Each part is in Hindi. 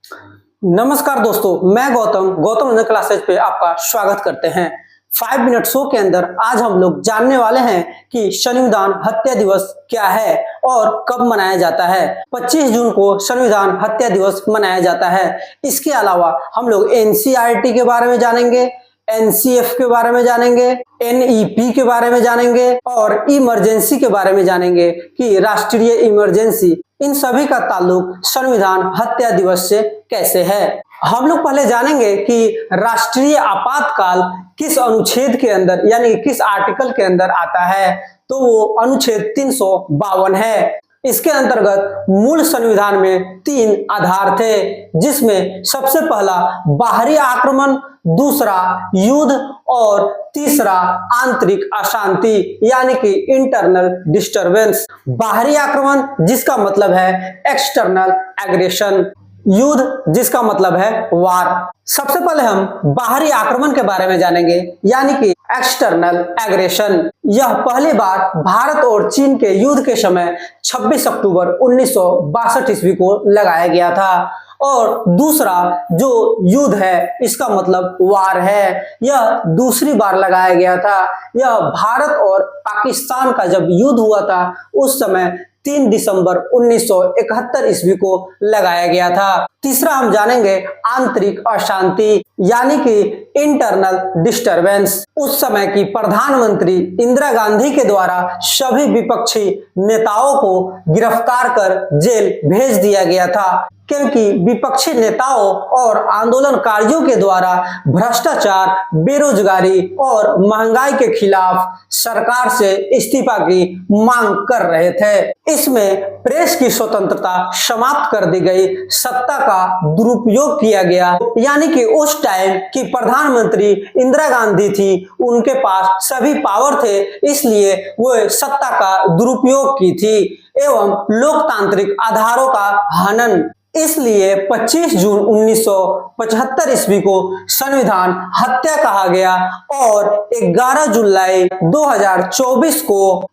नमस्कार दोस्तों, मैं गौतम रंजन क्लासेज पे आपका स्वागत करते हैं। 5 मिनट शो के अंदर आज हम लोग जानने वाले हैं कि संविधान हत्या दिवस क्या है और कब मनाया जाता है। 25 जून को संविधान हत्या दिवस मनाया जाता है। इसके अलावा हम लोग एनसीईआरटी के बारे में जानेंगे, एनसीएफ के बारे में जानेंगे, एनईपी के बारे में जानेंगे और इमरजेंसी के बारे में जानेंगे कि राष्ट्रीय इमरजेंसी, इन सभी का ताल्लुक संविधान हत्या दिवस से कैसे है। हम लोग पहले जानेंगे कि राष्ट्रीय आपातकाल किस अनुच्छेद के अंदर यानी किस आर्टिकल के अंदर आता है। तो वो अनुच्छेद 352 है। इसके अंतर्गत मूल संविधान में 3 आधार थे, जिसमें सबसे पहला बाहरी आक्रमण, दूसरा युद्ध और तीसरा आंतरिक अशांति यानी कि इंटरनल डिस्टरबेंस। बाहरी आक्रमण जिसका मतलब है एक्सटर्नल एग्रेशन, युद्ध जिसका मतलब है वार। सबसे पहले हम बाहरी आक्रमण के बारे में जानेंगे यानी कि एक्सटर्नल एग्रेशन। यह पहली बार भारत और चीन के युद्ध के समय 26 अक्टूबर 1962 ईस्वी को लगाया गया था। और दूसरा जो युद्ध है इसका मतलब वार है, यह दूसरी बार लगाया गया था। यह भारत और पाकिस्तान का जब युद्ध हुआ था उस समय 3 दिसंबर 1971 ईस्वी को लगाया गया था। तीसरा हम जानेंगे आंतरिक अशांति यानी कि इंटरनल डिस्टरबेंस। उस समय की प्रधानमंत्री इंदिरा गांधी के द्वारा सभी विपक्षी नेताओं को गिरफ्तार कर जेल भेज दिया गया था, क्योंकि विपक्षी नेताओं और आंदोलनकारियों के द्वारा भ्रष्टाचार, बेरोजगारी और महंगाई के खिलाफ सरकार से इस्तीफा की मांग कर रहे थे। इसमें प्रेस की स्वतंत्रता समाप्त कर दी गई, सत्ता का दुरुपयोग किया गया, यानी कि उस टाइम की प्रधानमंत्री इंदिरा गांधी थी, उनके पास सभी पावर थे, इसलिए वो सत्ता का दुरुपयोग की थी एवं लोकतांत्रिक आधारों का हनन। इसलिए 25 जून 1975 ईस्वी को संविधान हत्या कहा गया और 11 जुलाई 2024 को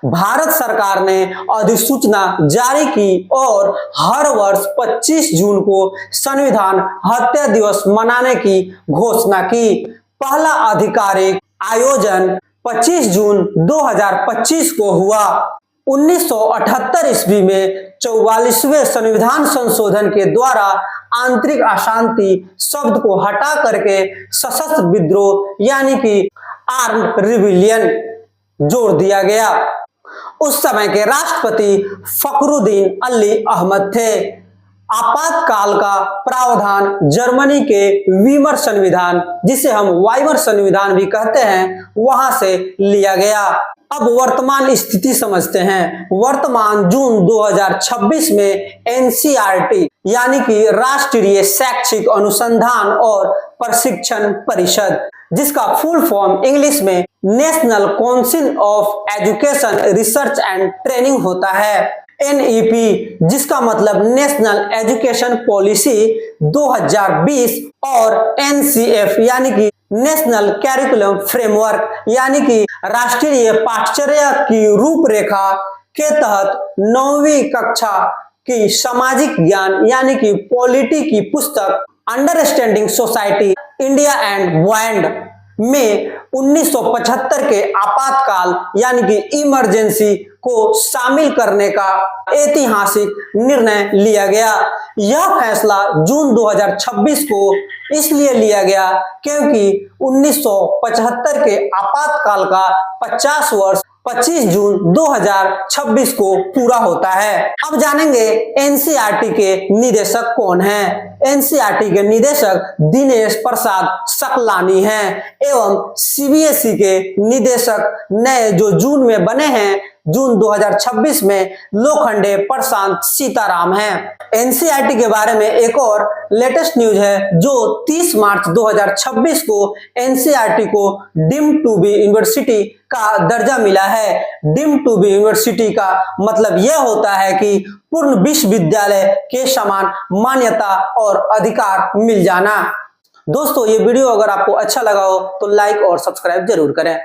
भारत सरकार ने अधिसूचना जारी की और हर वर्ष 25 जून को संविधान हत्या दिवस मनाने की घोषणा की। पहला आधिकारिक आयोजन 25 जून 2025 को हुआ। 1978 ईस्वी में 44वें संविधान संशोधन के द्वारा आंतरिक अशांति शब्द को हटा करके सशस्त्र विद्रोह यानी कि आर्म्ड रिबेलियन जोड़ दिया गया। उस समय के राष्ट्रपति फखरुद्दीन अली अहमद थे। आपातकाल का प्रावधान जर्मनी के वीमर संविधान, जिसे हम वाइमर संविधान भी कहते हैं, वहां से लिया गया। अब वर्तमान स्थिति समझते हैं। वर्तमान जून 2026 में एनसीईआरटी यानी कि राष्ट्रीय शैक्षिक अनुसंधान और प्रशिक्षण परिषद, जिसका फुल फॉर्म इंग्लिश में national council of education research and training होता है, एनईपी जिसका मतलब नेशनल एजुकेशन पॉलिसी 2020 और एनसीएफ यानी कि नेशनल कैरिकुलम फ्रेमवर्क यानी कि राष्ट्रीय पाठ्यचर्या की रूपरेखा के तहत 9वीं कक्षा की सामाजिक ज्ञान यानी कि पॉलिटी की पुस्तक understanding society India and world में 1975 के आपातकाल यानी कि इमरजेंसी को शामिल करने का ऐतिहासिक निर्णय लिया गया। यह फैसला जून 2026 को इसलिए लिया गया क्योंकि 1975 के आपातकाल का 50 वर्ष 25 जून 2026 को पूरा होता है। अब जानेंगे एनसीईआरटी के निदेशक कौन हैं। एनसीईआरटी के निदेशक दिनेश प्रसाद सकलानी हैं एवं सीबीएसई के निदेशक नए जो जून में बने हैं, जून 2026 में, लोखंडे प्रशांत सीताराम हैं। एनसीईआरटी के बारे में एक और लेटेस्ट न्यूज है जो 30 मार्च 2026 को एनसीईआरटी को डीम्ड टू बी यूनिवर्सिटी का दर्जा मिला है। डीम्ड टू बी यूनिवर्सिटी का मतलब यह होता है कि पूर्ण विश्वविद्यालय के समान मान्यता और अधिकार मिल जाना। दोस्तों, ये वीडियो अगर आपको अच्छा लगा हो तो लाइक और सब्सक्राइब जरूर करें।